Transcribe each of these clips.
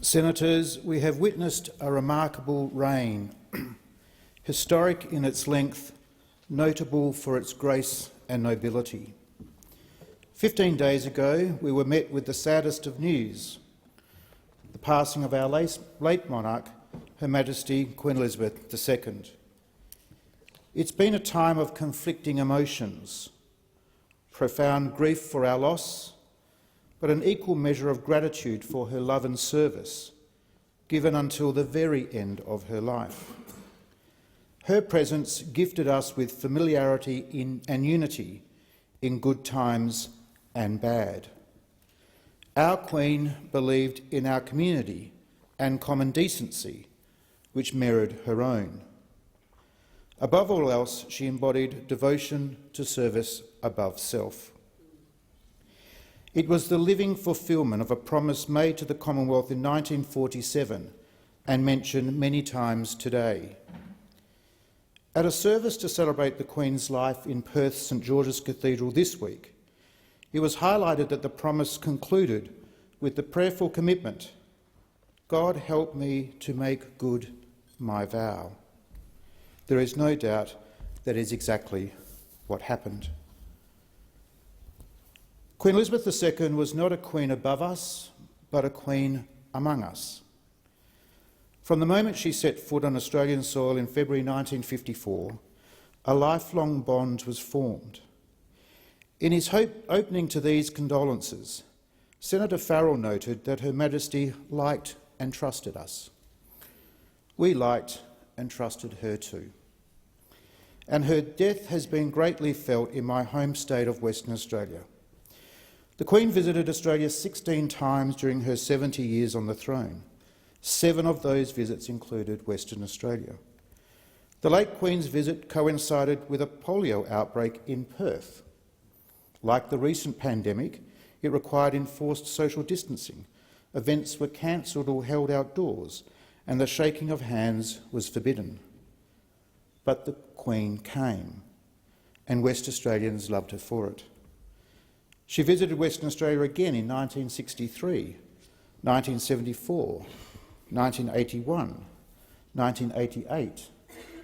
Senators, we have witnessed a remarkable reign, historic in its length, notable for its grace and nobility. 15 days ago, we were met with the saddest of news, the passing of our late monarch, Her Majesty Queen Elizabeth II. It's been a time of conflicting emotions, profound grief for our loss, but an equal measure of gratitude for her love and service, given until the very end of her life. Her presence gifted us with familiarity and unity in good times and bad. Our Queen believed in our community and common decency, which mirrored her own. Above all else, she embodied devotion to service above self. It was the living fulfilment of a promise made to the Commonwealth in 1947 and mentioned many times today. At a service to celebrate the Queen's life in Perth's St George's Cathedral this week, it was highlighted that the promise concluded with the prayerful commitment, "God help me to make good my vow." There is no doubt that is exactly what happened. Queen Elizabeth II was not a queen above us, but a queen among us. From the moment she set foot on Australian soil in February 1954, a lifelong bond was formed. In his opening to these condolences, Senator Farrell noted that Her Majesty liked and trusted us. We liked and trusted her too. And her death has been greatly felt in my home state of Western Australia. The Queen visited Australia 16 times during her 70 years on the throne. 7 of those visits included Western Australia. The late Queen's visit coincided with a polio outbreak in Perth. Like the recent pandemic, it required enforced social distancing. Events were cancelled or held outdoors, and the shaking of hands was forbidden. But the Queen came, and West Australians loved her for it. She visited Western Australia again in 1963, 1974, 1981, 1988,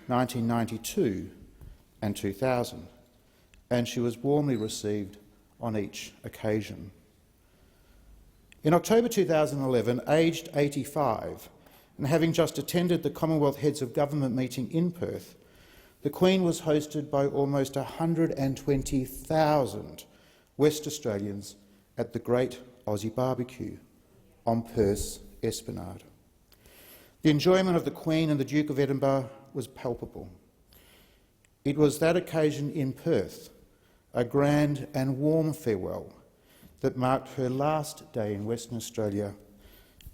1992 and 2000, and she was warmly received on each occasion. In October 2011, aged 85, and having just attended the Commonwealth Heads of Government meeting in Perth, the Queen was hosted by almost 120,000 West Australians at the Great Aussie Barbecue on Perth's Esplanade. The enjoyment of the Queen and the Duke of Edinburgh was palpable. It was that occasion in Perth, a grand and warm farewell, that marked her last day in Western Australia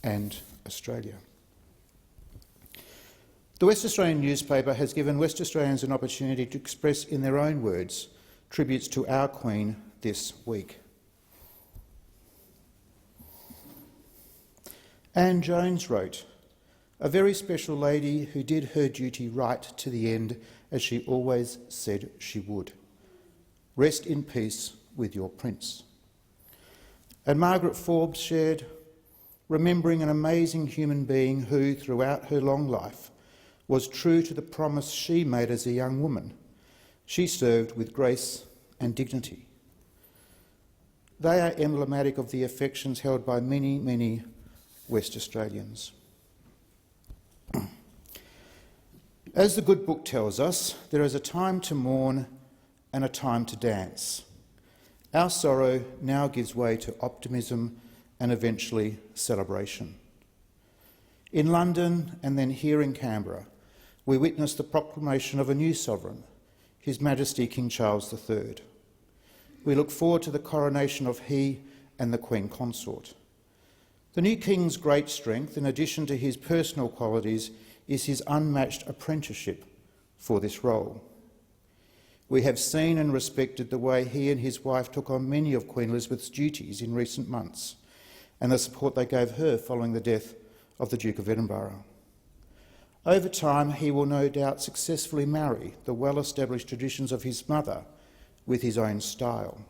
and Australia. The West Australian newspaper has given West Australians an opportunity to express in their own words tributes to our Queen this week. Anne Jones wrote, "A very special lady who did her duty right to the end, as she always said she would. Rest in peace with your Prince." And Margaret Forbes shared, "Remembering an amazing human being who, throughout her long life, was true to the promise she made as a young woman. She served with grace and dignity." They are emblematic of the affections held by many, many West Australians. As the good book tells us, there is a time to mourn and a time to dance. Our sorrow now gives way to optimism and eventually celebration. In London and then here in Canberra, we witnessed the proclamation of a new sovereign, His Majesty King Charles III. We look forward to the coronation of he and the Queen Consort. The new King's great strength, in addition to his personal qualities, is his unmatched apprenticeship for this role. We have seen and respected the way he and his wife took on many of Queen Elizabeth's duties in recent months, and the support they gave her following the death of the Duke of Edinburgh. Over time, he will no doubt successfully marry the well-established traditions of his mother with his own style.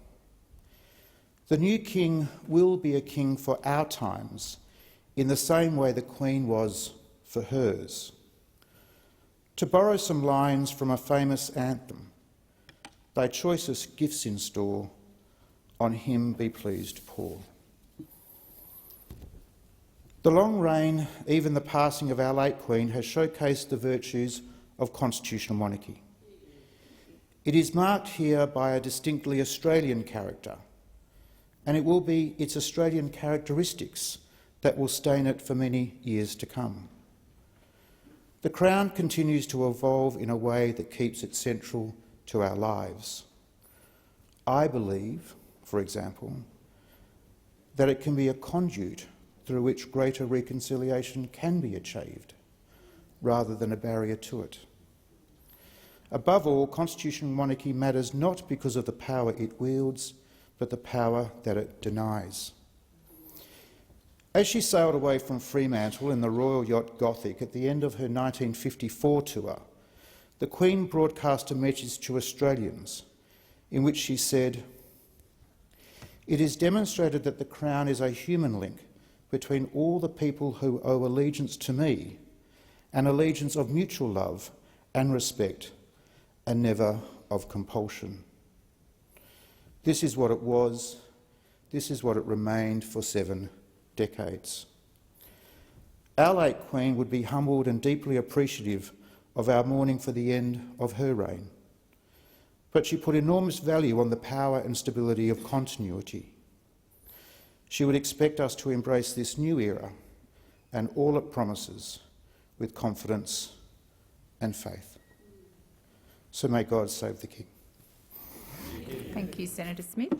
The new king will be a king for our times in the same way the Queen was for hers. To borrow some lines from a famous anthem, thy choicest gifts in store, on him be pleased pour. The long reign, even the passing of our late Queen, has showcased the virtues of constitutional monarchy. It is marked here by a distinctly Australian character, and it will be its Australian characteristics that will stain it for many years to come. The Crown continues to evolve in a way that keeps it central to our lives. I believe, for example, that it can be a conduit through which greater reconciliation can be achieved, rather than a barrier to it. Above all, constitutional monarchy matters not because of the power it wields, but the power that it denies. As she sailed away from Fremantle in the Royal Yacht Gothic at the end of her 1954 tour, the Queen broadcast a message to Australians in which she said, "It is demonstrated that the Crown is a human link between all the people who owe allegiance to me, an allegiance of mutual love and respect, and never of compulsion." This is what it was, this is what it remained for 7 decades. Our late Queen would be humbled and deeply appreciative of our mourning for the end of her reign, but she put enormous value on the power and stability of continuity. She would expect us to embrace this new era and all it promises with confidence and faith. So may God save the King. Thank you, Senator Smith.